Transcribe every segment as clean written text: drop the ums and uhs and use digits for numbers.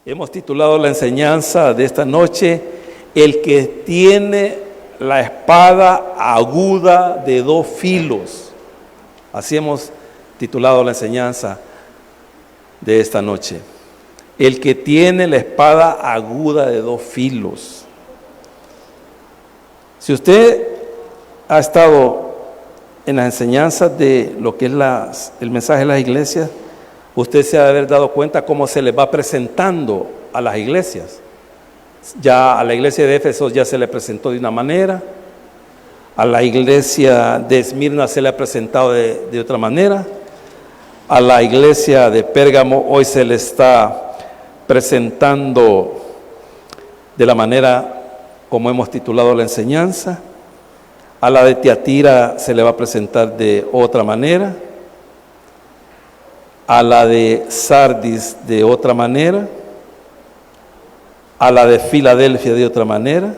Hemos titulado la enseñanza de esta noche, el que tiene la espada aguda de dos filos. Así hemos titulado la enseñanza de esta noche. El que tiene la espada aguda de dos filos. Si usted ha estado en las enseñanzas de lo que es el mensaje de las iglesias, usted se ha de haber dado cuenta cómo se les va presentando a las iglesias. Ya a la iglesia de Éfeso ya se le presentó de una manera, a la iglesia de Esmirna se le ha presentado de otra manera, a la iglesia de Pérgamo hoy se le está presentando de la manera como hemos titulado la enseñanza, a la de Tiatira se le va a presentar de otra manera, a la de Sardis de otra manera, a la de Filadelfia de otra manera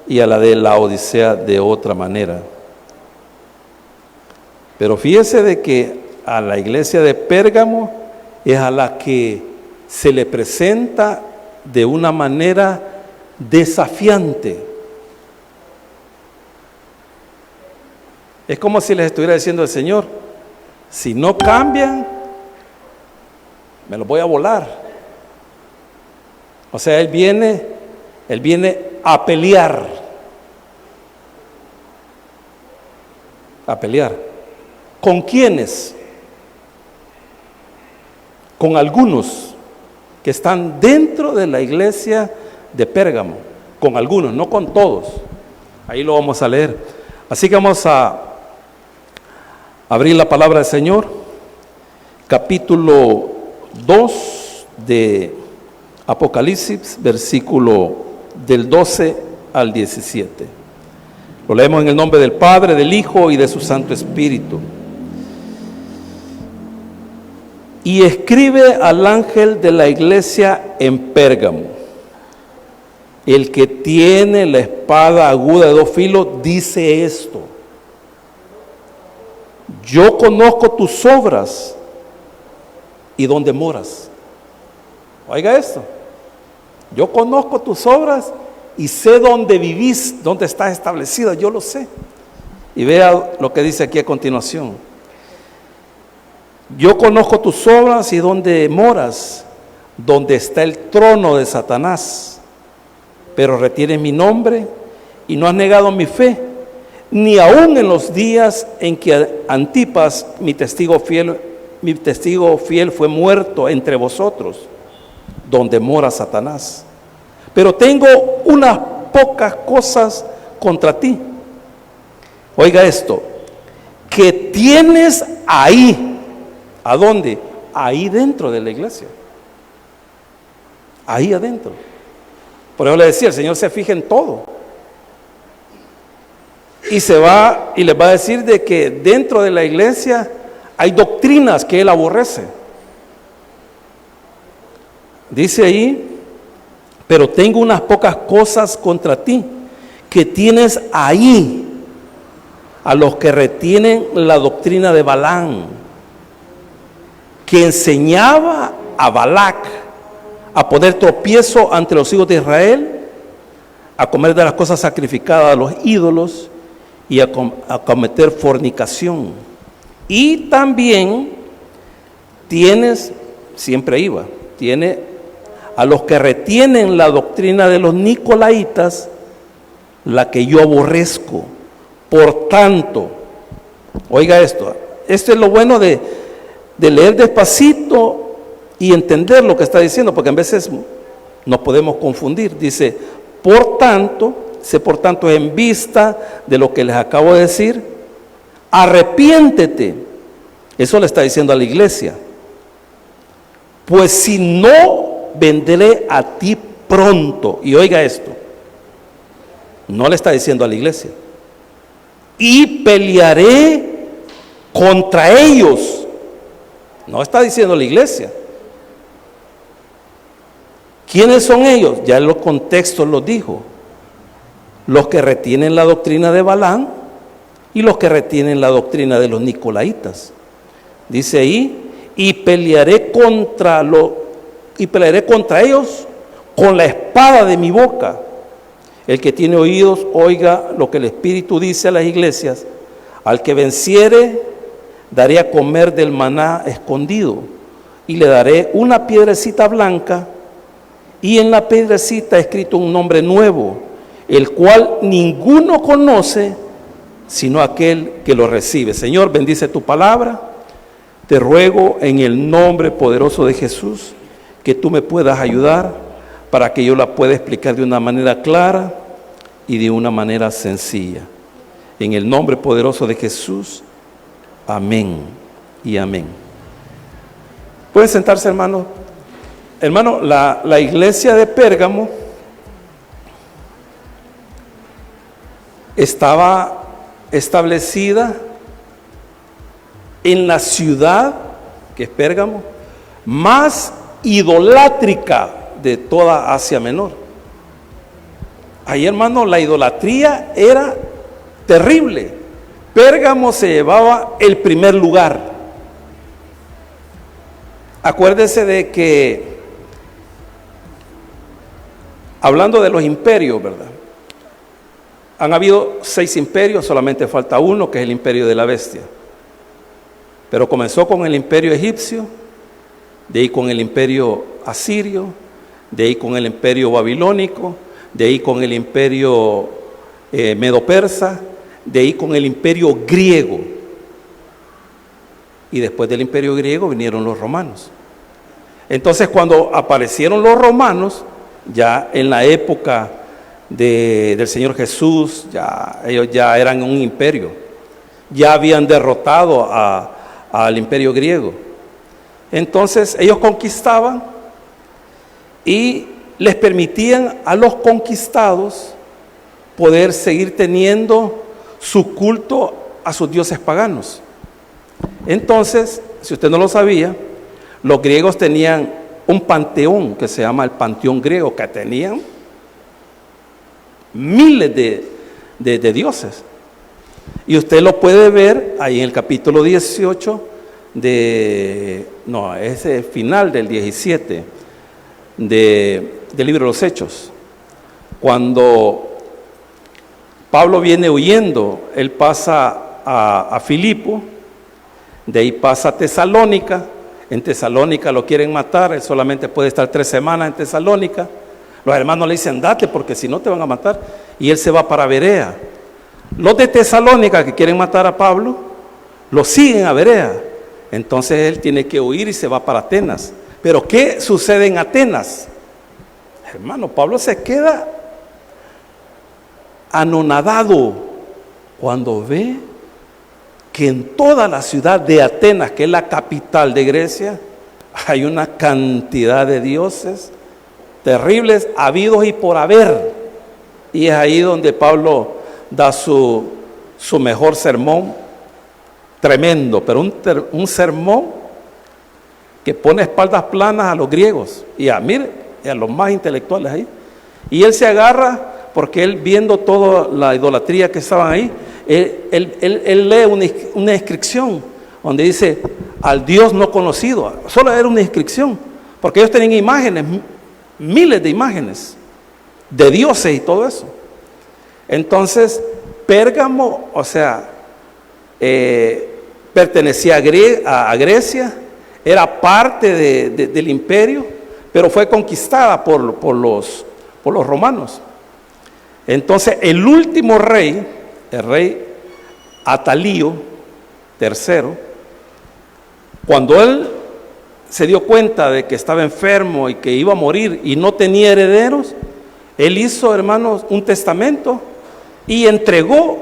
y a la de Laodicea de otra manera. Pero fíjese de que a la iglesia de Pérgamo es a la que se le presenta de una manera desafiante. Es como si les estuviera diciendo el Señor: si no cambian, me los voy a volar. O sea, Él viene a pelear. A pelear. ¿Con quiénes? Con algunos que están dentro de la iglesia de Pérgamo. Con algunos, no con todos. Ahí lo vamos a leer. Así que vamos a abrir la palabra del Señor, capítulo 2 de Apocalipsis, versículo del 12 al 17. Lo leemos en el nombre del Padre, del Hijo y de su Santo Espíritu. Y escribe al ángel de la iglesia en Pérgamo: el que tiene la espada aguda de dos filos dice esto: yo conozco tus obras y dónde moras. Oiga esto: yo conozco tus obras y sé dónde vivís, dónde estás establecida, yo lo sé. Y vea lo que dice aquí a continuación: yo conozco tus obras y dónde moras, donde está el trono de Satanás, pero retienes mi nombre y no has negado mi fe, ni aun en los días en que Antipas, mi testigo fiel fue muerto entre vosotros, donde mora Satanás. Pero tengo unas pocas cosas contra ti. Oiga esto: que tienes ahí. ¿A dónde? Ahí dentro de la iglesia. Ahí adentro. Por eso le decía, el Señor se fija en todo. Y se va y les va a decir de que dentro de la iglesia hay doctrinas que Él aborrece. Dice ahí: pero tengo unas pocas cosas contra ti, que tienes ahí a los que retienen la doctrina de Balaam, que enseñaba a Balac a poner tropiezo ante los hijos de Israel, a comer de las cosas sacrificadas a los ídolos y a cometer fornicación. Y también tienes, siempre iba, tiene a los que retienen la doctrina de los nicolaitas, la que yo aborrezco. Por tanto, oiga esto es lo bueno de leer despacito y entender lo que está diciendo, porque a veces nos podemos confundir. Dice, por tanto, en vista de lo que les acabo de decir, arrepiéntete. Eso le está diciendo a la iglesia. Pues si no, vendré a ti pronto. Y oiga esto, no le está diciendo a la iglesia. Y pelearé contra ellos. No está diciendo la iglesia. ¿Quiénes son ellos? Ya en los contextos los dijo. Los que retienen la doctrina de Balaam y los que retienen la doctrina de los nicolaitas. Dice ahí: y pelearé contra y pelearé contra ellos con la espada de mi boca. El que tiene oídos, oiga lo que el Espíritu dice a las iglesias. Al que venciere, daré a comer del maná escondido, y le daré una piedrecita blanca, y en la piedrecita escrito un nombre nuevo, el cual ninguno conoce, sino aquel que lo recibe. Señor, bendice tu palabra. Te ruego en el nombre poderoso de Jesús que tú me puedas ayudar para que yo la pueda explicar de una manera clara y de una manera sencilla. En el nombre poderoso de Jesús, amén y amén. Pueden sentarse, hermano. Hermano, la iglesia de Pérgamo estaba establecida en la ciudad, que es Pérgamo, más idolátrica de toda Asia Menor. Ahí, hermano, la idolatría era terrible. Pérgamo se llevaba el primer lugar. Acuérdese de que, hablando de los imperios, ¿verdad? Han habido 6 imperios, solamente falta uno, que es el imperio de la bestia. Pero comenzó con el imperio egipcio, de ahí con el imperio asirio, de ahí con el imperio babilónico, de ahí con el imperio medo-persa, de ahí con el imperio griego. Y después del imperio griego vinieron los romanos. Entonces, cuando aparecieron los romanos, ya en la época del Señor Jesús, ellos ya eran un imperio, ya habían derrotado al imperio griego. Entonces ellos conquistaban y les permitían a los conquistados poder seguir teniendo su culto a sus dioses paganos. Entonces, si usted no lo sabía, los griegos tenían un panteón que se llama el panteón griego, que tenían miles de dioses. Y usted lo puede ver ahí en el capítulo 18 ese final del 17 del libro de los Hechos. Cuando Pablo viene huyendo, él pasa a Filipo, de ahí pasa a Tesalónica. En Tesalónica lo quieren matar, él solamente puede estar 3 semanas en Tesalónica. Los hermanos le dicen, date porque si no te van a matar. Y él se va para Berea. Los de Tesalónica que quieren matar a Pablo, lo siguen a Berea. Entonces él tiene que huir y se va para Atenas. Pero ¿qué sucede en Atenas? Hermano, Pablo se queda anonadado cuando ve que en toda la ciudad de Atenas, que es la capital de Grecia, hay una cantidad de dioses terribles, habidos y por haber. Y es ahí donde Pablo da su mejor sermón, tremendo, pero un sermón que pone espaldas planas a los griegos y a los más intelectuales ahí. Y él se agarra, porque él, viendo toda la idolatría que estaban ahí, él lee una inscripción donde dice al Dios no conocido. Solo era una inscripción, porque ellos tenían imágenes, miles de imágenes de dioses y todo eso. Entonces Pérgamo, o sea, pertenecía a Grecia, era parte del imperio, pero fue conquistada por los romanos. Entonces el último rey, el rey Atalío III, cuando él se dio cuenta de que estaba enfermo y que iba a morir y no tenía herederos, él hizo, hermanos, un testamento y entregó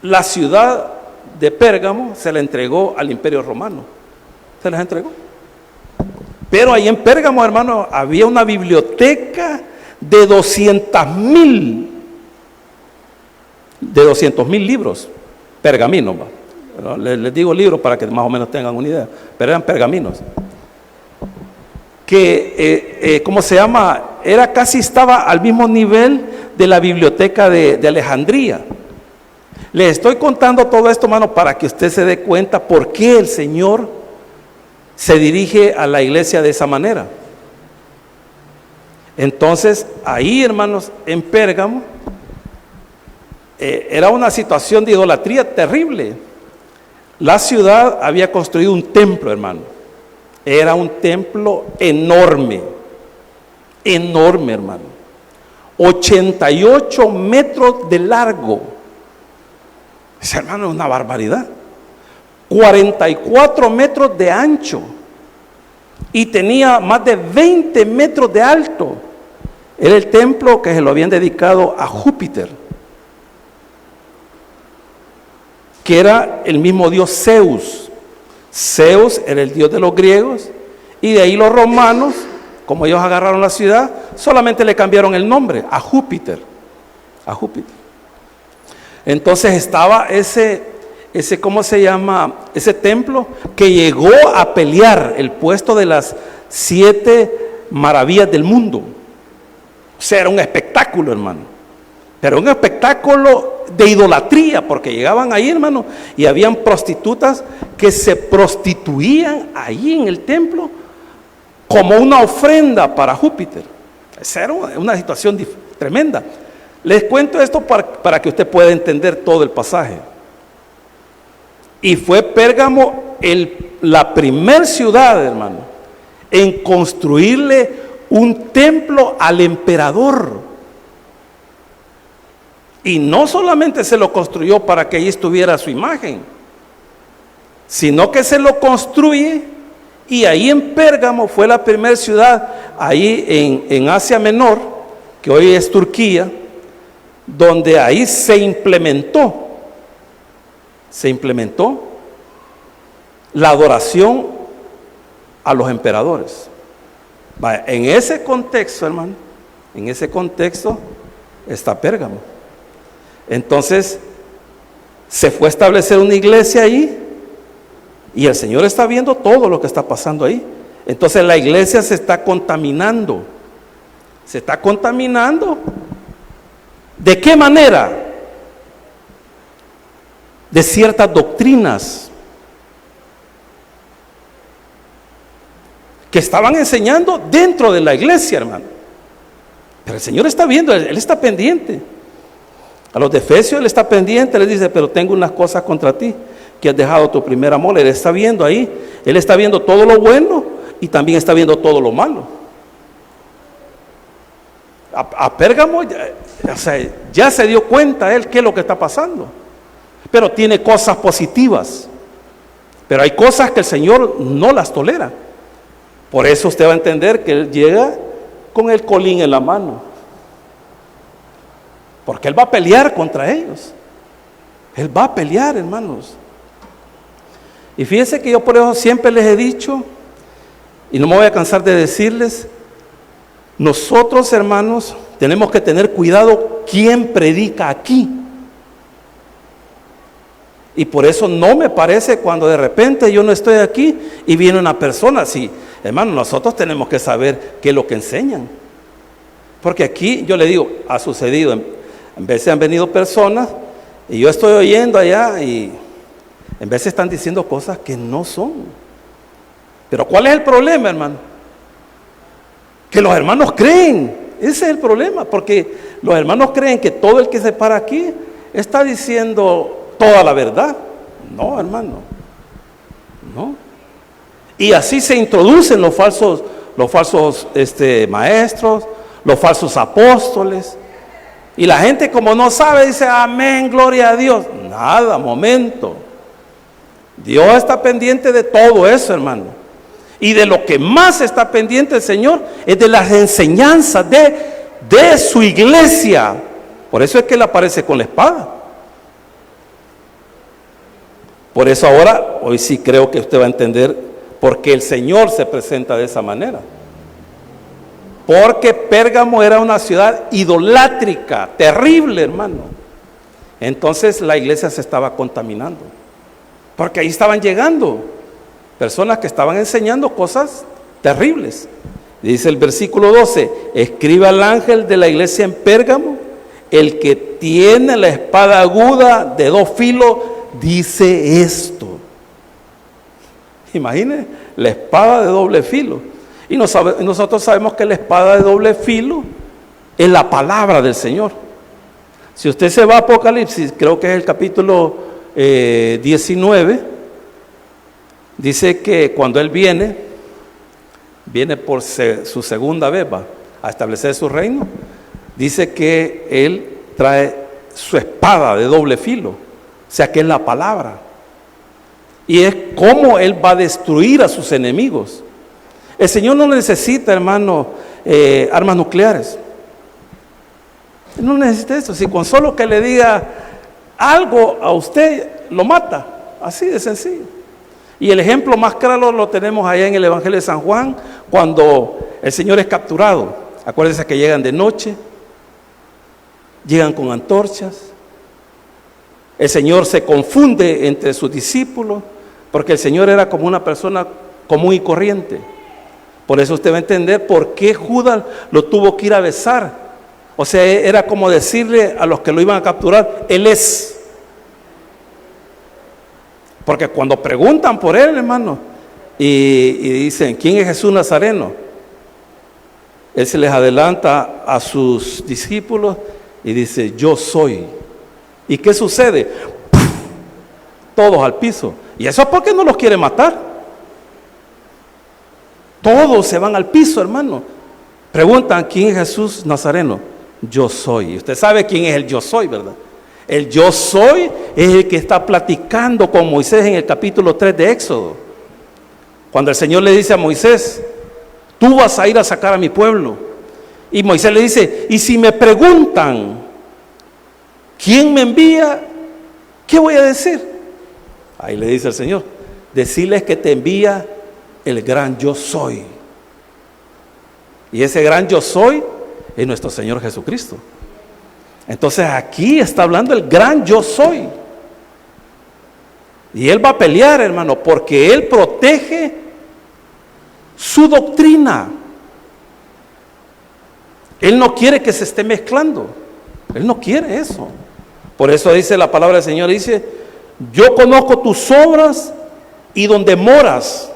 la ciudad de Pérgamo, se la entregó al imperio romano. Se las entregó. Pero ahí en Pérgamo, hermano, había una biblioteca de 200,000 libros, pergaminos. Les digo libros para que más o menos tengan una idea, pero eran pergaminos. Que, ¿cómo se llama? Estaba al mismo nivel de la biblioteca de Alejandría. Les estoy contando todo esto, hermano, para que usted se dé cuenta por qué el Señor se dirige a la iglesia de esa manera. Entonces, ahí, hermanos, en Pérgamo, era una situación de idolatría terrible. La ciudad había construido un templo, hermano. Era un templo enorme, enorme, hermano. 88 metros de largo. Ese, hermano, es una barbaridad. 44 metros de ancho. Y tenía más de 20 metros de alto. Era el templo que se lo habían dedicado a Júpiter, que era el mismo dios Zeus. Zeus era el dios de los griegos, y de ahí los romanos, como ellos agarraron la ciudad, solamente le cambiaron el nombre a Júpiter. A Júpiter. Entonces estaba ese, ¿cómo se llama? Ese templo que llegó a pelear el puesto de las 7 maravillas del mundo. O sea, era un espectáculo, hermano. Pero un espectáculo de idolatría, porque llegaban ahí, hermano, y habían prostitutas que se prostituían ahí en el templo como una ofrenda para Júpiter. Esa era una situación tremenda. Les cuento esto para que usted pueda entender todo el pasaje. Y fue Pérgamo la primer ciudad, hermano, en construirle un templo al emperador. Y no solamente se lo construyó para que ahí estuviera su imagen, sino que se lo construye, y ahí en Pérgamo fue la primera ciudad, ahí en Asia Menor, que hoy es Turquía, donde ahí se implementó la adoración a los emperadores. Vaya, en ese contexto, hermano, en ese contexto está Pérgamo. Entonces se fue a establecer una iglesia ahí, y el Señor está viendo todo lo que está pasando ahí. Entonces la iglesia se está contaminando. Se está contaminando. ¿De qué manera? De ciertas doctrinas que estaban enseñando dentro de la iglesia, hermano. Pero el Señor está viendo, Él está pendiente. A los de Efesios Él está pendiente, les dice: pero tengo unas cosas contra ti, que has dejado tu primer amor. Él está viendo ahí, Él está viendo todo lo bueno y también está viendo todo lo malo. A Pérgamo, ya se dio cuenta Él qué es lo que está pasando, pero tiene cosas positivas, pero hay cosas que el Señor no las tolera. Por eso usted va a entender que Él llega con el colín en la mano, porque Él va a pelear contra ellos. Él va a pelear, hermanos. Y fíjense que yo por eso siempre les he dicho, y no me voy a cansar de decirles, nosotros, hermanos, tenemos que tener cuidado quién predica aquí. Y por eso no me parece cuando de repente yo no estoy aquí y viene una persona así. Hermano, nosotros tenemos que saber qué es lo que enseñan. Porque aquí, yo le digo, ha sucedido, en veces han venido personas y yo estoy oyendo allá y en veces están diciendo cosas que no son. Pero ¿cuál es el problema, hermano? Que los hermanos creen. Ese es el problema, porque los hermanos creen que todo el que se para aquí está diciendo toda la verdad. No, hermano, no. Y así se introducen los falsos maestros, los falsos apóstoles. Y la gente, como no sabe, dice: amén, gloria a Dios. Nada, momento. Dios está pendiente de todo eso, hermano. Y de lo que más está pendiente el Señor es de las enseñanzas de su iglesia. Por eso es que Él aparece con la espada. Por eso ahora, hoy sí creo que usted va a entender por qué el Señor se presenta de esa manera. Porque Pérgamo era una ciudad idolátrica, terrible, hermano. Entonces la iglesia se estaba contaminando, porque ahí estaban llegando personas que estaban enseñando cosas terribles. Dice el versículo 12: escribe al ángel de la iglesia en Pérgamo, el que tiene la espada aguda de 2 filos, dice esto. Imagine la espada de doble filo. Y nosotros sabemos que la espada de doble filo es la palabra del Señor. Si usted se va a Apocalipsis, creo que es el capítulo 19, dice que cuando Él viene por su segunda vez, va a establecer su reino. Dice que Él trae su espada de doble filo, o sea que es la palabra. Y es como Él va a destruir a sus enemigos. El Señor no necesita, hermano, armas nucleares. Él no necesita eso. Si con solo que le diga algo a usted, lo mata. Así de sencillo. Y el ejemplo más claro lo tenemos allá en el Evangelio de San Juan, cuando el Señor es capturado. Acuérdense que llegan de noche, llegan con antorchas. El Señor se confunde entre sus discípulos, porque el Señor era como una persona común y corriente. Por eso usted va a entender por qué Judas lo tuvo que ir a besar. O sea, era como decirle a los que lo iban a capturar, Él es. Porque cuando preguntan por Él, hermano, y dicen, ¿quién es Jesús Nazareno? Él se les adelanta a sus discípulos y dice, yo soy. ¿Y qué sucede? ¡Puf! Todos al piso. ¿Y eso es porque no los quiere matar? Todos se van al piso, hermano. Preguntan, ¿quién es Jesús Nazareno? Yo soy. Y usted sabe quién es el yo soy, ¿verdad? El yo soy es el que está platicando con Moisés en el capítulo 3 de Éxodo. Cuando el Señor le dice a Moisés, tú vas a ir a sacar a mi pueblo. Y Moisés le dice, y si me preguntan, ¿quién me envía? ¿Qué voy a decir? Ahí le dice el Señor, decirles que te envía el gran yo soy. Y ese gran yo soy es nuestro Señor Jesucristo. Entonces aquí está hablando el gran yo soy. Y Él va a pelear, hermano, porque Él protege su doctrina. Él no quiere que se esté mezclando. Él no quiere eso. Por eso dice la palabra del Señor, dice, yo conozco tus obras y donde moras,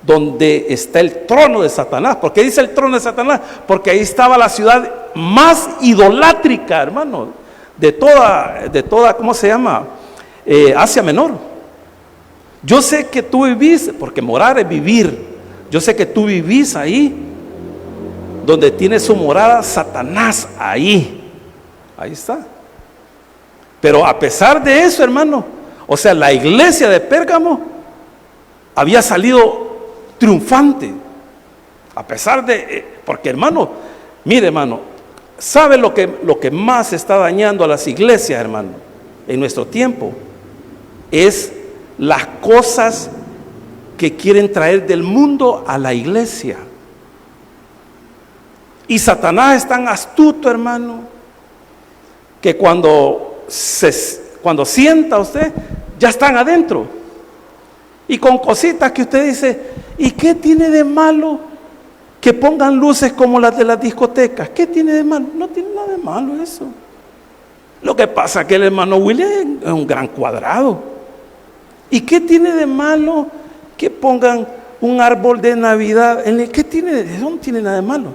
donde está el trono de Satanás. ¿Por qué dice el trono de Satanás? Porque ahí estaba la ciudad más idolátrica, hermano, de toda, ¿cómo se llama? Asia Menor. Yo sé que tú vivís, porque morar es vivir. Yo sé que tú vivís ahí, donde tiene su morada Satanás, ahí está. Pero a pesar de eso, hermano, o sea, la iglesia de Pérgamo había salido triunfante, a pesar de, porque hermano, mire hermano, ¿sabe lo que más está dañando a las iglesias, hermano, en nuestro tiempo? Es las cosas que quieren traer del mundo a la iglesia. Y Satanás es tan astuto, hermano, que cuando sienta usted, ya están adentro. Y con cositas que usted dice, ¿y qué tiene de malo que pongan luces como las de las discotecas? ¿Qué tiene de malo? No tiene nada de malo eso. Lo que pasa es que el hermano William es un gran cuadrado. ¿Y qué tiene de malo que pongan un árbol de Navidad? ¿Qué tiene? Eso no tiene nada de malo.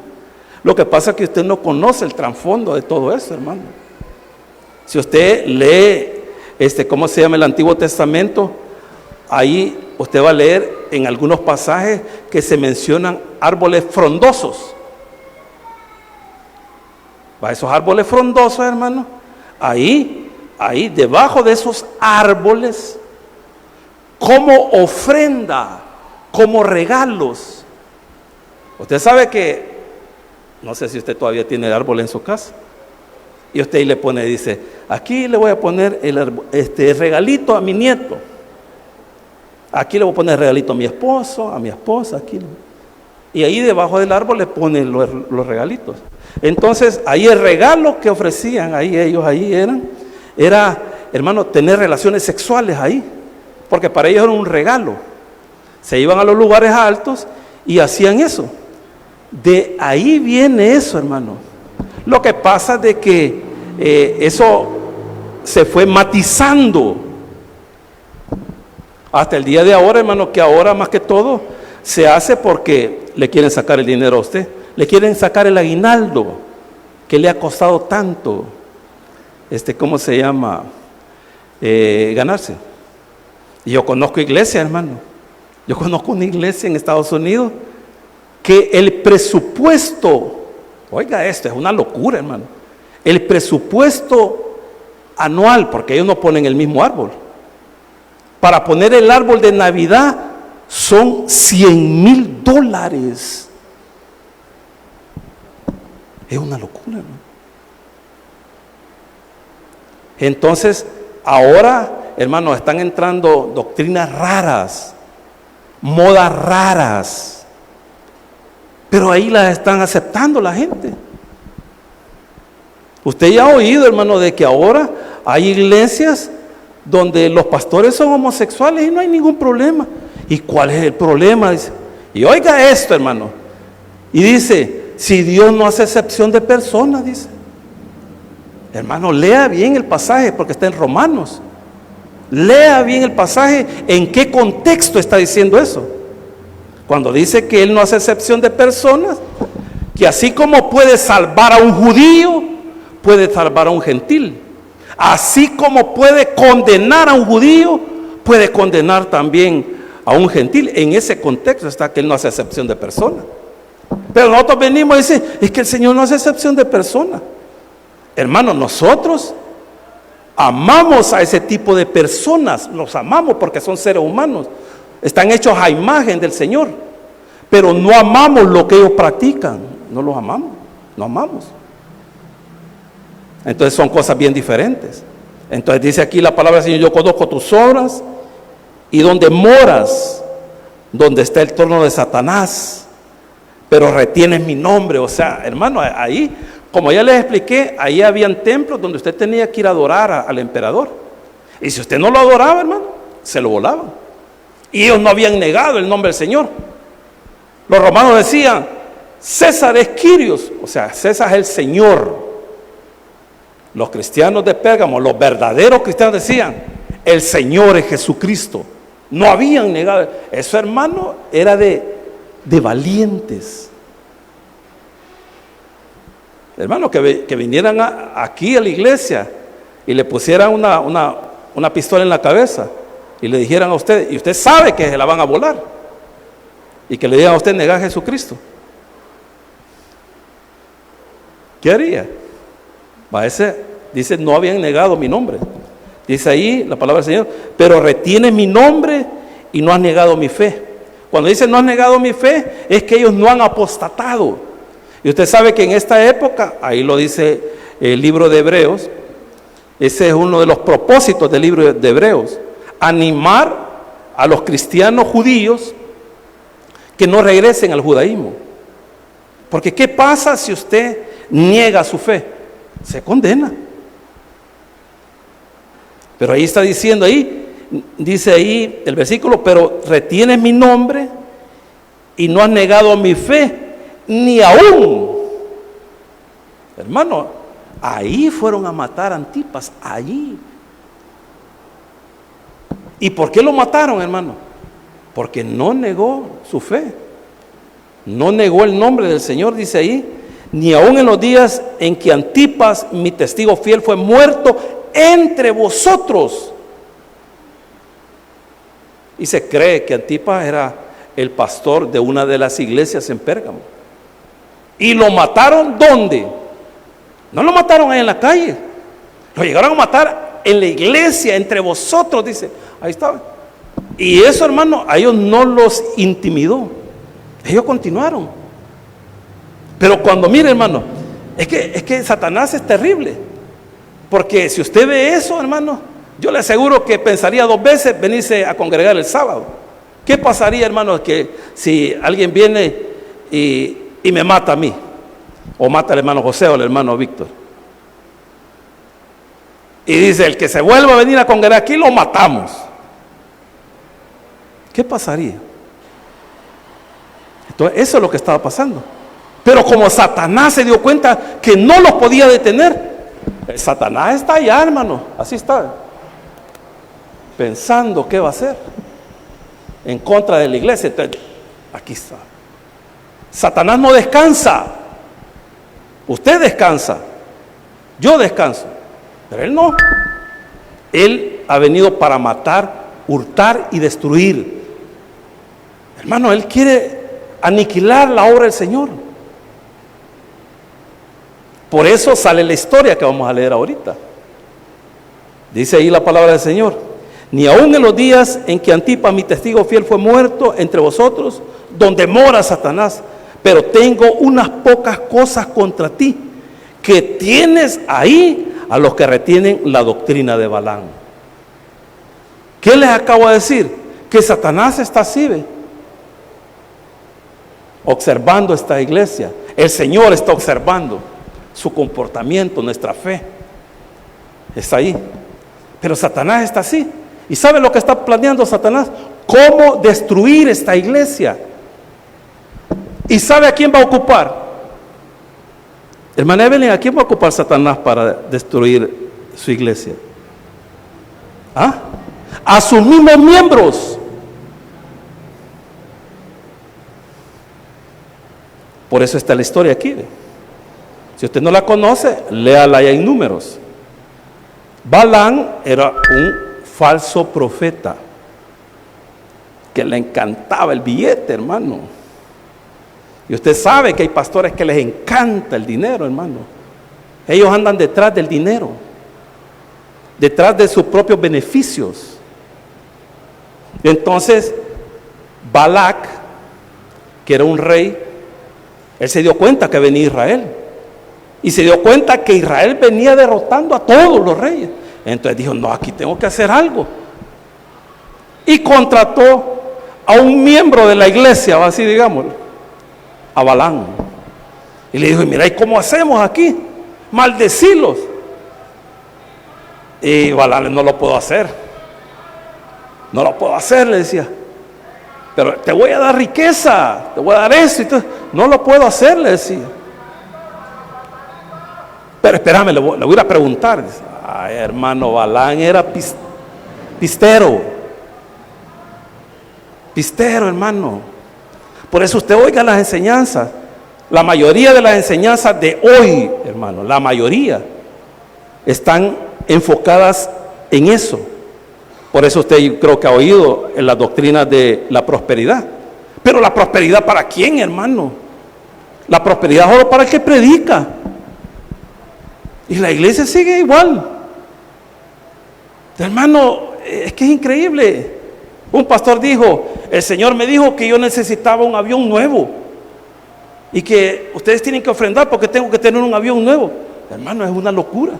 Lo que pasa es que usted no conoce el trasfondo de todo eso, hermano. Si usted lee, ¿cómo se llama? El Antiguo Testamento, ahí usted va a leer en algunos pasajes que se mencionan árboles frondosos. ¿Va? Esos árboles frondosos, hermano, ahí, debajo de esos árboles, como ofrenda, como regalos. Usted sabe que, no sé si usted todavía tiene el árbol en su casa, y usted ahí le pone, dice, aquí le voy a poner el regalito a mi nieto. Aquí le voy a poner regalito a mi esposo, a mi esposa, aquí. Y ahí debajo del árbol le ponen los regalitos. Entonces, ahí el regalo que ofrecían, era, hermano, tener relaciones sexuales ahí. Porque para ellos era un regalo. Se iban a los lugares altos y hacían eso. De ahí viene eso, hermano. Lo que pasa es de que eso se fue matizando. Hasta el día de ahora, hermano, que ahora más que todo se hace porque le quieren sacar el dinero a usted. Le quieren sacar el aguinaldo que le ha costado tanto, ¿cómo se llama? Ganarse. Y yo conozco iglesia, hermano. Yo conozco una iglesia en Estados Unidos que el presupuesto, oiga esto, es una locura, hermano. El presupuesto anual, porque ellos no ponen el mismo árbol. Para poner el árbol de Navidad son $100,000. Es una locura, ¿no? Entonces, ahora, hermanos, están entrando doctrinas raras, modas raras, pero ahí las están aceptando la gente. Usted ya ha oído, hermano, de que ahora hay iglesias donde los pastores son homosexuales y no hay ningún problema. ¿Y cuál es el problema? Dice, y oiga esto, hermano, y dice, si Dios no hace excepción de personas, dice. Hermano, lea bien el pasaje porque está en Romanos. Lea bien el pasaje, en qué contexto está diciendo eso. Cuando dice que Él no hace excepción de personas, que así como puede salvar a un judío, puede salvar a un gentil. Así como puede condenar a un judío, puede condenar también a un gentil. En ese contexto está que Él no hace excepción de personas. Pero nosotros venimos y decimos, es que el Señor no hace excepción de personas. Hermanos, nosotros amamos a ese tipo de personas, los amamos porque son seres humanos, están hechos a imagen del Señor, pero no amamos lo que ellos practican, no los amamos, no amamos. Entonces son cosas bien diferentes. Entonces dice aquí la palabra del Señor, yo conozco tus obras y donde moras, donde está el trono de Satanás, pero retienes mi nombre. O sea, hermano, ahí, como ya les expliqué, ahí habían templos donde usted tenía que ir a adorar al emperador. Y si usted no lo adoraba, hermano, se lo volaban. Y ellos no habían negado el nombre del Señor. Los romanos decían, César es Quirios, o sea, César es el Señor. Los cristianos de Pérgamo, los verdaderos cristianos decían, el Señor es Jesucristo. No habían negado. Eso, hermano, era de valientes. Hermano, que vinieran aquí a la iglesia y le pusieran una pistola en la cabeza y le dijeran a usted, y usted sabe que se la van a volar, y que le digan a usted, negar a Jesucristo. ¿Qué haría? Dice, no habían negado mi nombre. Dice ahí la palabra del Señor, pero retienes mi nombre y no has negado mi fe. Cuando dice no has negado mi fe, es que ellos no han apostatado. Y usted sabe que en esta época, ahí lo dice el libro de Hebreos, ese es uno de los propósitos del libro de Hebreos, animar a los cristianos judíos que no regresen al judaísmo. Porque ¿qué pasa si usted niega su fe? Se condena. Pero ahí está diciendo, dice ahí el versículo, pero retienes mi nombre y no has negado mi fe, ni aún. Hermano, ahí fueron a matar a Antipas, allí. ¿Y por qué lo mataron, hermano? Porque no negó su fe, no negó el nombre del Señor, dice ahí, ni aún en los días en que Antipas, mi testigo fiel, fue muerto entre vosotros. Y se cree que Antipas era el pastor de una de las iglesias en Pérgamo. ¿Y lo mataron dónde? No lo mataron ahí en la calle, lo llegaron a matar en la iglesia, entre vosotros, dice. Ahí estaba. Y eso, hermano, a ellos no los intimidó, ellos continuaron. Pero cuando, mire, hermano, es que Satanás es terrible. Porque si usted ve eso, hermano, yo le aseguro que pensaría 2 veces venirse a congregar el sábado. ¿Qué pasaría, hermano, que si alguien viene y me mata a mí? O mata al hermano José o al hermano Víctor. Y dice, el que se vuelva a venir a congregar aquí, lo matamos. ¿Qué pasaría? Entonces, eso es lo que estaba pasando. Pero como Satanás se dio cuenta que no los podía detener, Satanás está allá, hermano, así está, pensando qué va a hacer en contra de la iglesia. Entonces, aquí está. Satanás no descansa. Usted descansa, yo descanso, pero él no. Él ha venido para matar, hurtar y destruir. Hermano, él quiere aniquilar la obra del Señor. Por eso sale la historia que vamos a leer ahorita. Dice ahí la palabra del Señor: ni aun en los días en que Antipas, mi testigo fiel, fue muerto entre vosotros, donde mora Satanás, pero tengo unas pocas cosas contra ti, que tienes ahí a los que retienen la doctrina de Balaam. ¿Qué les acabo de decir? Que Satanás está así, ¿ve?, observando esta iglesia. El Señor está observando su comportamiento, nuestra fe. Está ahí. Pero Satanás está así. ¿Y sabe lo que está planeando Satanás? ¿Cómo destruir esta iglesia? ¿Y sabe a quién va a ocupar? Hermana Evelyn, ¿a quién va a ocupar Satanás para destruir su iglesia? ¿Ah? A sus mismos miembros. Por eso está la historia aquí. Si usted no la conoce, léala ya en Números. Balaam era un falso profeta que le encantaba el billete, hermano. Y usted sabe que hay pastores que les encanta el dinero, hermano. Ellos andan detrás del dinero, detrás de sus propios beneficios. Entonces, Balac, que era un rey, él se dio cuenta que venía Israel. Y se dio cuenta que Israel venía derrotando a todos los reyes. Entonces dijo, no, aquí tengo que hacer algo. Y contrató a un miembro de la iglesia, así digámoslo, a Balaam. Y le dijo, mira, ¿y cómo hacemos aquí? Maldecirlos. Y Balaam, no lo puedo hacer. No lo puedo hacer, le decía. Pero te voy a dar riqueza, te voy a dar eso. Y todo. No lo puedo hacer, le decía. Pero espérame, le voy a ir a preguntar. Ay, hermano, Balaam era pistero. Pistero, hermano. Por eso usted oiga las enseñanzas. La mayoría de las enseñanzas de hoy, hermano, la mayoría están enfocadas en eso. Por eso usted, yo creo que ha oído en las doctrinas de la prosperidad. Pero la prosperidad, ¿para quién, hermano? La prosperidad solo para el que predica. Y la iglesia sigue igual. Hermano, es que es increíble. Un pastor dijo, el Señor me dijo que yo necesitaba un avión nuevo y que ustedes tienen que ofrendar porque tengo que tener un avión nuevo. Hermano, es una locura.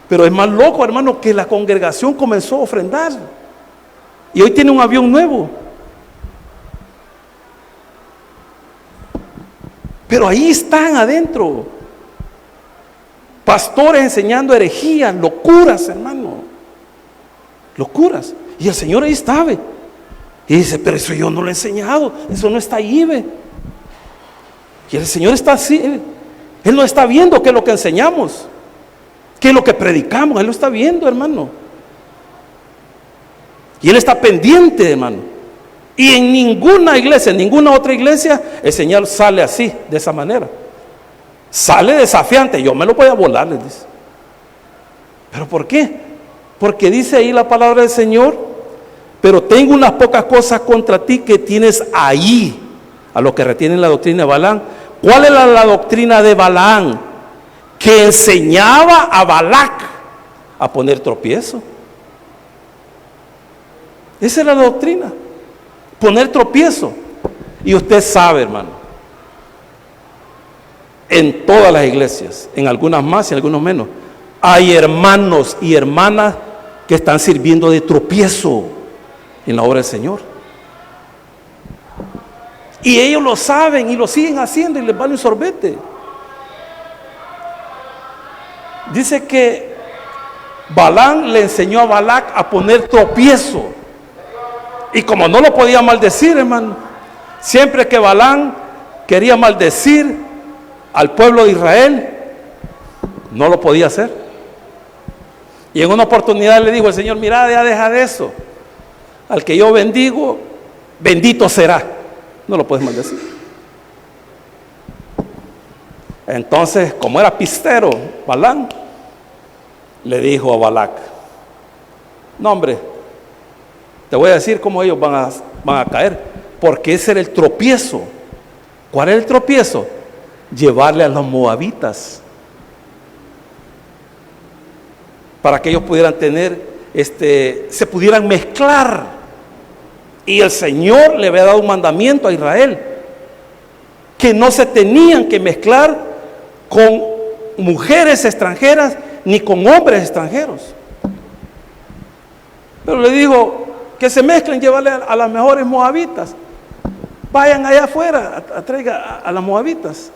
Pero es más loco, hermano, que la congregación comenzó a ofrendar y hoy tiene un avión nuevo. Pero ahí están adentro pastores enseñando herejías, locuras, hermano, locuras. Y el Señor ahí está, ¿ve? Y dice, pero eso yo no lo he enseñado, eso no está ahí, ¿ve? Y el Señor está así, ¿ve? Él no está viendo qué es lo que enseñamos, qué es lo que predicamos. Él lo está viendo, hermano. Y Él está pendiente, hermano. Y en ninguna iglesia, en ninguna otra iglesia, el Señor sale así, de esa manera. Sale desafiante. Yo me lo voy a volar, les dice. ¿Pero por qué? Porque dice ahí la palabra del Señor, pero tengo unas pocas cosas contra ti que tienes ahí, a los que retienen la doctrina de Balaam. ¿Cuál era la doctrina de Balaam? Que enseñaba a Balac a poner tropiezo. Esa era la doctrina, poner tropiezo. Y usted sabe, hermano, en todas las iglesias, en algunas más y en algunas menos, hay hermanos y hermanas que están sirviendo de tropiezo en la obra del Señor. Y ellos lo saben y lo siguen haciendo y les vale un sorbete. Dice que Balaam le enseñó a Balac a poner tropiezo. Y como no lo podía maldecir, hermano, siempre que Balaam quería maldecir al pueblo de Israel, no lo podía hacer. Y en una oportunidad le dijo el Señor, mira, ya deja de eso. Al que yo bendigo, bendito será. No lo puedes maldecir. Entonces, como era pistero, Balaam le dijo a Balac: no, hombre, te voy a decir cómo ellos van a caer, porque ese era el tropiezo. ¿Cuál era el tropiezo? Llevarle a los moabitas, para que ellos pudieran tener, se pudieran mezclar. Y el Señor le había dado un mandamiento a Israel, que no se tenían que mezclar con mujeres extranjeras ni con hombres extranjeros. Pero le digo que se mezclen, llevarle a las mejores moabitas. Vayan allá afuera, traigan a las moabitas,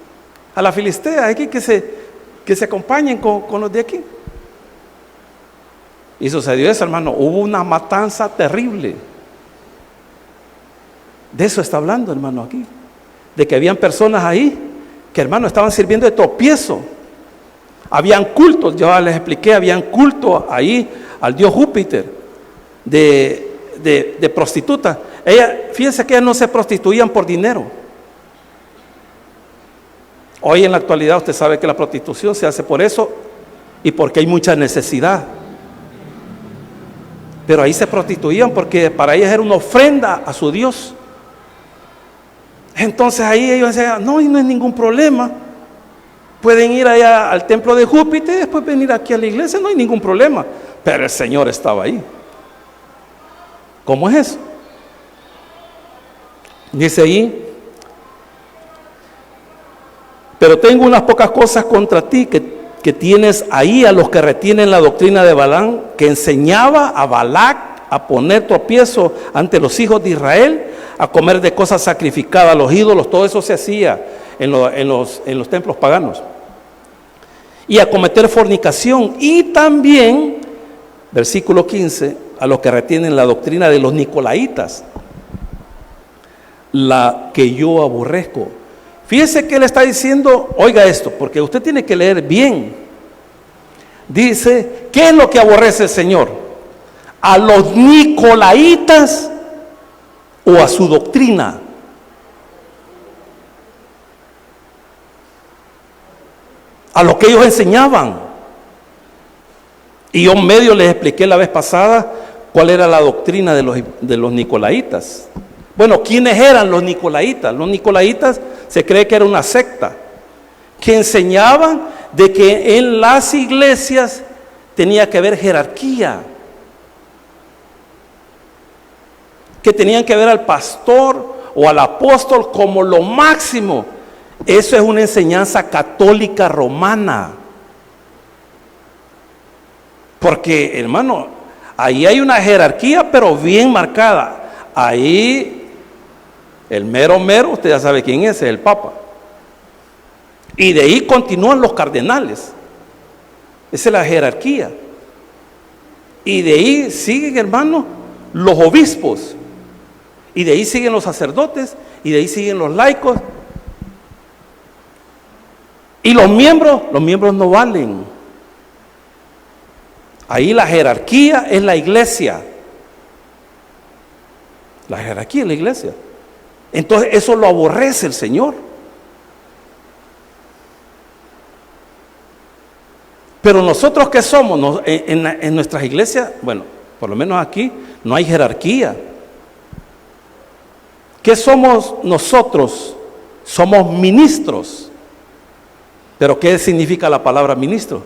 a la filistea, aquí que se acompañen con los de aquí. Y sucedió eso, hermano. Hubo una matanza terrible. De eso está hablando, hermano, aquí. De que habían personas ahí que, hermano, estaban sirviendo de tropiezo. Habían cultos, yo les expliqué, habían culto ahí al dios Júpiter de prostitutas. Fíjense que ellas no se prostituían por dinero. Hoy en la actualidad usted sabe que la prostitución se hace por eso y porque hay mucha necesidad. Pero ahí se prostituían porque para ellas era una ofrenda a su Dios. Entonces ahí ellos decían: no, y no hay ningún problema. Pueden ir allá al templo de Júpiter y después venir aquí a la iglesia, no hay ningún problema. Pero el Señor estaba ahí. ¿Cómo es eso? Dice ahí: pero tengo unas pocas cosas contra ti, que tienes ahí a los que retienen la doctrina de Balaam, que enseñaba a Balac a poner tropiezo ante los hijos de Israel, a comer de cosas sacrificadas a los ídolos. Todo eso se hacía en los templos paganos, y a cometer fornicación. Y también, versículo 15, a los que retienen la doctrina de los nicolaitas, la que yo aborrezco. Fíjese que él está diciendo, oiga esto, porque usted tiene que leer bien. Dice, ¿qué es lo que aborrece el Señor? ¿A los nicolaitas o a su doctrina? A lo que ellos enseñaban. Y yo medio les expliqué la vez pasada cuál era la doctrina de los nicolaitas. Bueno, ¿quiénes eran los nicolaitas? Los nicolaitas se cree que era una secta que enseñaban de que en las iglesias tenía que haber jerarquía, que tenían que ver al pastor o al apóstol como lo máximo. Eso es una enseñanza católica romana. Porque, hermano, ahí hay una jerarquía, pero bien marcada. Ahí el mero, usted ya sabe quién es el Papa. Y de ahí continúan los cardenales. Esa es la jerarquía. Y de ahí siguen, hermano, los obispos. Y de ahí siguen los sacerdotes. Y de ahí siguen los laicos. Y los miembros no valen. Ahí la jerarquía es la iglesia. La jerarquía es la iglesia. Entonces eso lo aborrece el Señor. Pero nosotros, ¿qué somos? En nuestras iglesias, bueno, por lo menos aquí no hay jerarquía. ¿Qué somos nosotros? Somos ministros. ¿Pero qué significa la palabra ministro?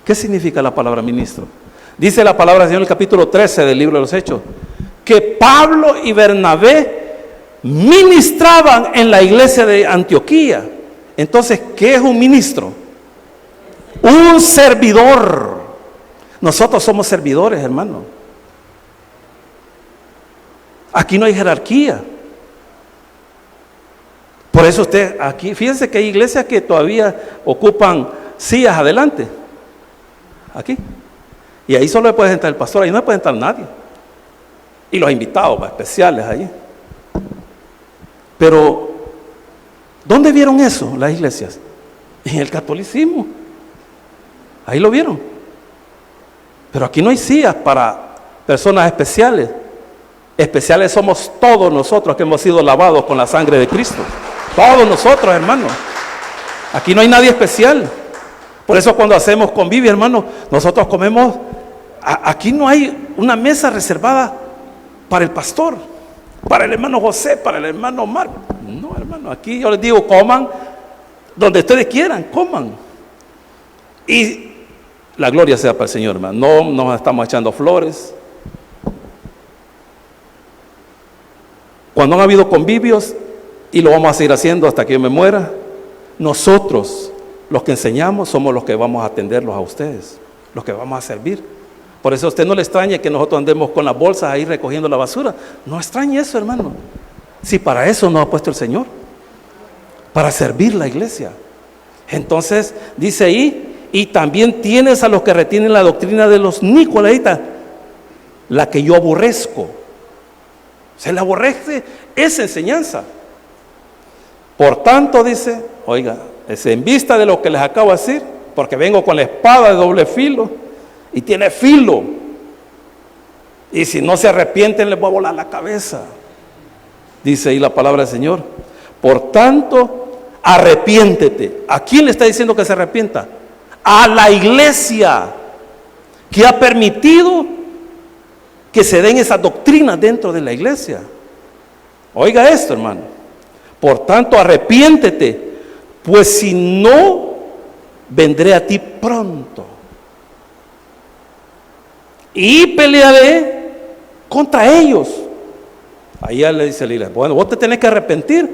¿Qué significa la palabra ministro? Dice la palabra del Señor en el capítulo 13 del libro de los Hechos, que Pablo y Bernabé ministraban en la iglesia de Antioquía. Entonces, ¿qué es un ministro? Un servidor. Nosotros somos servidores, hermano. Aquí no hay jerarquía. Por eso usted aquí, fíjense que hay iglesias que todavía ocupan sillas adelante. Aquí. Y ahí solo puede entrar el pastor, ahí no puede entrar nadie. Y los invitados especiales ahí. Pero, ¿dónde vieron eso las iglesias? En el catolicismo. Ahí lo vieron. Pero aquí no hay sillas para personas especiales. Especiales somos todos nosotros que hemos sido lavados con la sangre de Cristo. Todos nosotros, hermanos. Aquí no hay nadie especial. Por eso cuando hacemos convivio, hermano, nosotros comemos. Aquí no hay una mesa reservada para el pastor, para el hermano José, para el hermano Omar. No, hermano, aquí yo les digo, coman donde ustedes quieran, coman. Y la gloria sea para el Señor, hermano. No nos estamos echando flores. Cuando han habido convivios, y lo vamos a seguir haciendo hasta que yo me muera, nosotros, los que enseñamos, somos los que vamos a atenderlos a ustedes, los que vamos a servir. Por eso a usted no le extrañe que nosotros andemos con las bolsas ahí recogiendo la basura. No extrañe eso, hermano. Si para eso nos ha puesto el Señor, para servir la iglesia. Entonces, dice ahí, y también tienes a los que retienen la doctrina de los nicolaitas, la que yo aborrezco. Se le aborrece esa enseñanza. Por tanto, dice, oiga, es en vista de lo que les acabo de decir, porque vengo con la espada de doble filo, y tiene filo, y si no se arrepienten les voy a volar la cabeza. Dice ahí la palabra del Señor. Por tanto, arrepiéntete. ¿A quién le está diciendo que se arrepienta? A la iglesia, que ha permitido que se den esas doctrinas dentro de la iglesia. Oiga esto, hermano. Por tanto, arrepiéntete, pues si no, vendré a ti pronto y pelearé contra ellos. Ahí ya le dice la iglesia, bueno, vos te tenés que arrepentir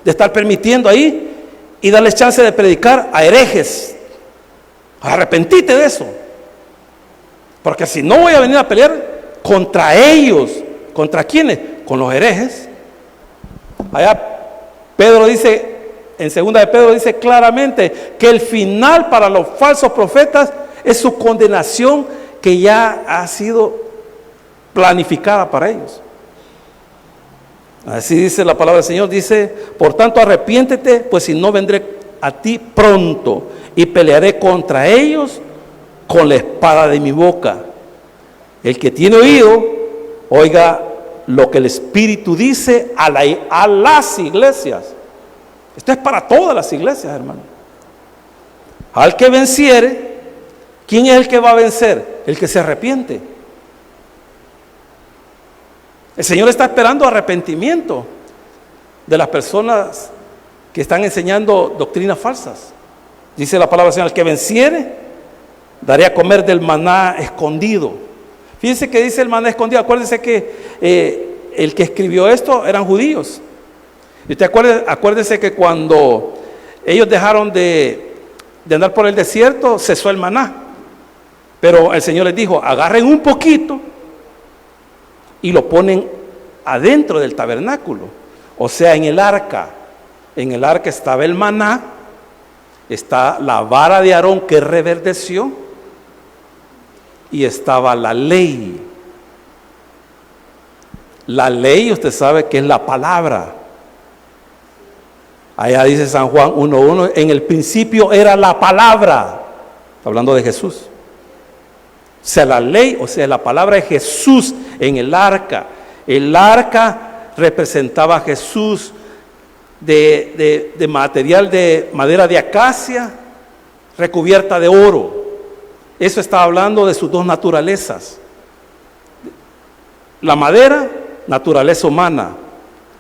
de estar permitiendo ahí y darles chance de predicar a herejes. Arrepentite de eso, porque si no voy a venir a pelear contra ellos. ¿Contra quiénes? Con los herejes. Allá Pedro dice, en segunda de Pedro dice claramente que el final para los falsos profetas es su condenación, que ya ha sido planificada para ellos. Así dice la palabra del Señor, dice, por tanto arrepiéntete, pues si no vendré a ti pronto y pelearé contra ellos con la espada de mi boca. El que tiene oído, oiga lo que el Espíritu dice a las iglesias. Esto es para todas las iglesias, hermano. Al que venciere, ¿quién es el que va a vencer? El que se arrepiente. El Señor está esperando arrepentimiento de las personas que están enseñando doctrinas falsas. Dice la palabra del Señor, al que venciere, daré a comer del maná escondido. Fíjense que dice el maná escondido. Acuérdense que el que escribió esto eran judíos. Y usted acuérdese que cuando ellos dejaron de andar por el desierto, cesó el maná. Pero el Señor les dijo, agarren un poquito y lo ponen adentro del tabernáculo, o sea, en el arca. En el arca estaba el maná, está la vara de Aarón que reverdeció, y estaba la ley. La ley, usted sabe que es la palabra. Allá dice San Juan 1:1, en el principio era la palabra, está hablando de Jesús. O sea, la ley, o sea, la palabra de Jesús en el arca. El arca representaba a Jesús de material de madera de acacia recubierta de oro. Eso está hablando de sus dos naturalezas. La madera, naturaleza humana.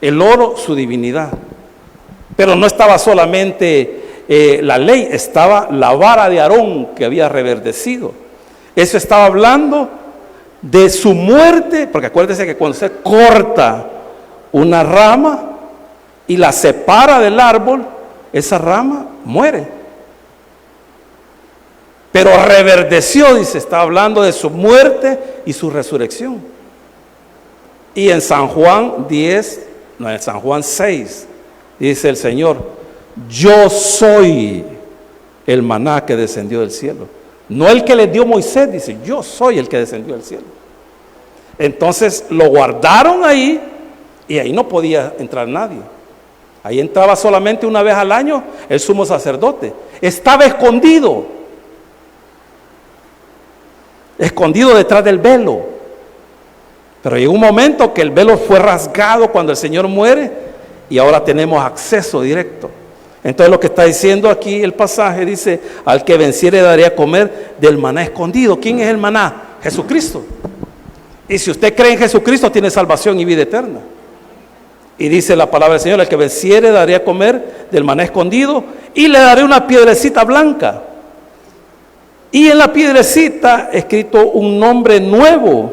El oro, su divinidad. Pero no estaba solamente la ley, estaba la vara de Aarón que había reverdecido. Eso estaba hablando de su muerte, porque acuérdese que cuando se corta una rama y la separa del árbol, esa rama muere. Pero reverdeció, dice, está hablando de su muerte y su resurrección. Y en San Juan 10, no, en San Juan 6, dice el Señor, yo soy el maná que descendió del cielo. No el que les dio Moisés, dice, yo soy el que descendió del cielo. Entonces lo guardaron ahí y ahí no podía entrar nadie. Ahí entraba solamente una vez al año el sumo sacerdote. Estaba escondido detrás del velo. Pero llegó un momento que el velo fue rasgado cuando el Señor muere y ahora tenemos acceso directo. Entonces lo que está diciendo aquí el pasaje dice, al que venciere daré a comer del maná escondido. ¿Quién es el maná? Jesucristo. Y si usted cree en Jesucristo, tiene salvación y vida eterna. Y dice la palabra del Señor, al que venciere daré a comer del maná escondido y le daré una piedrecita blanca. Y en la piedrecita escrito un nombre nuevo,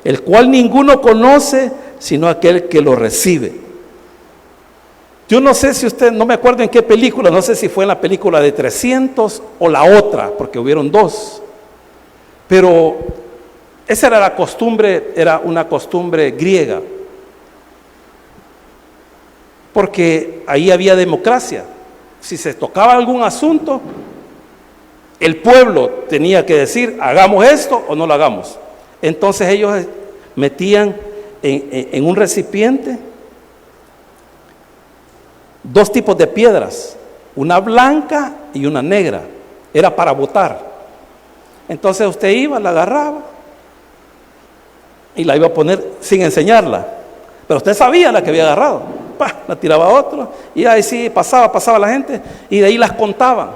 el cual ninguno conoce sino aquel que lo recibe. Yo no sé si usted, no me acuerdo en qué película, no sé si fue en la película de 300 o la otra, porque hubieron dos. Pero esa era la costumbre, era una costumbre griega. Porque ahí había democracia. Si se tocaba algún asunto, el pueblo tenía que decir, hagamos esto o no lo hagamos. Entonces ellos metían en un recipiente dos tipos de piedras, una blanca y una negra. Era para votar. Entonces usted iba, la agarraba y la iba a poner sin enseñarla. Pero usted sabía la que había agarrado. La tiraba a otro y ahí sí pasaba la gente y de ahí las contaban.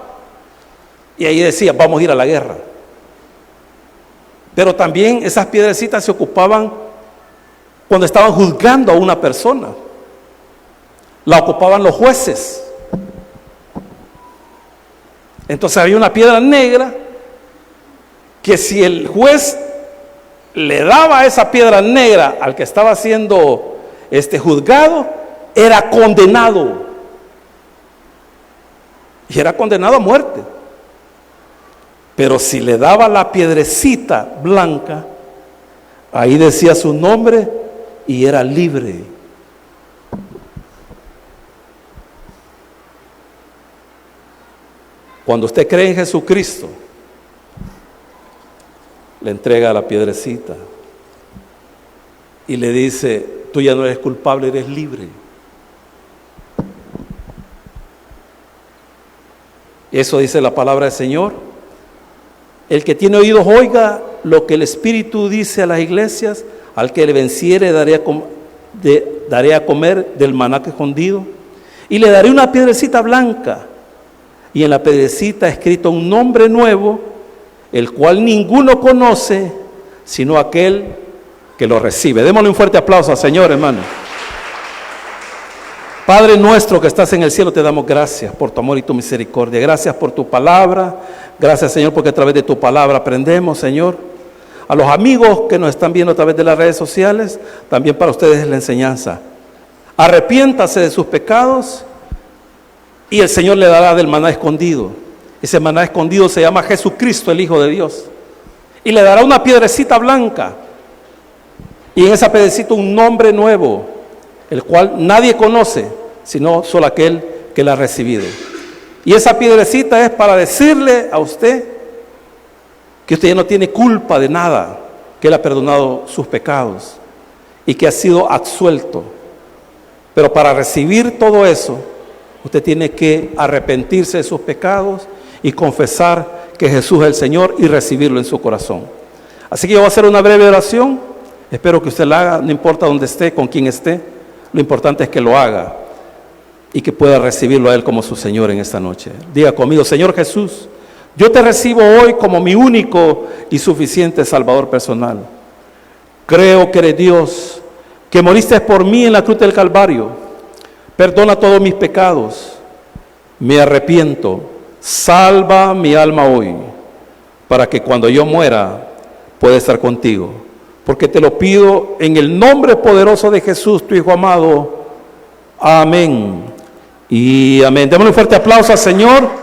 Y ahí decía, vamos a ir a la guerra. Pero también esas piedrecitas se ocupaban cuando estaban juzgando a una persona. La ocupaban los jueces. Entonces había una piedra negra que si el juez le daba esa piedra negra al que estaba siendo juzgado, era condenado. Y era condenado a muerte. Pero si le daba la piedrecita blanca, ahí decía su nombre y era libre. Cuando usted cree en Jesucristo, le entrega la piedrecita y le dice, tú ya no eres culpable, eres libre. Eso dice la palabra del Señor. El que tiene oídos oiga lo que el Espíritu dice a las iglesias. Al que le venciere daré a comer del maná escondido y le daré una piedrecita blanca. Y en la piedrecita escrito un nombre nuevo, el cual ninguno conoce, sino aquel que lo recibe. Démosle un fuerte aplauso al Señor, hermano. Padre nuestro que estás en el cielo, te damos gracias por tu amor y tu misericordia. Gracias por tu palabra. Gracias, Señor, porque a través de tu palabra aprendemos, Señor. A los amigos que nos están viendo a través de las redes sociales, también para ustedes es la enseñanza. Arrepiéntase de sus pecados y el Señor le dará del maná escondido. Ese maná escondido se llama Jesucristo, el Hijo de Dios. Y le dará una piedrecita blanca. Y en esa piedrecita un nombre nuevo, el cual nadie conoce, sino solo aquel que la ha recibido. Y esa piedrecita es para decirle a usted que usted ya no tiene culpa de nada, que Él ha perdonado sus pecados y que ha sido absuelto. Pero para recibir todo eso, usted tiene que arrepentirse de sus pecados y confesar que Jesús es el Señor y recibirlo en su corazón. Así que yo voy a hacer una breve oración. Espero que usted la haga, no importa dónde esté, con quién esté. Lo importante es que lo haga y que pueda recibirlo a Él como su Señor en esta noche. Diga conmigo: Señor Jesús, yo te recibo hoy como mi único y suficiente Salvador personal. Creo que eres Dios, que moriste por mí en la cruz del Calvario. Perdona todos mis pecados. Me arrepiento. Salva mi alma hoy, para que cuando yo muera pueda estar contigo. Porque te lo pido en el nombre poderoso de Jesús, tu Hijo amado. Amén y amén. Démosle un fuerte aplauso al Señor.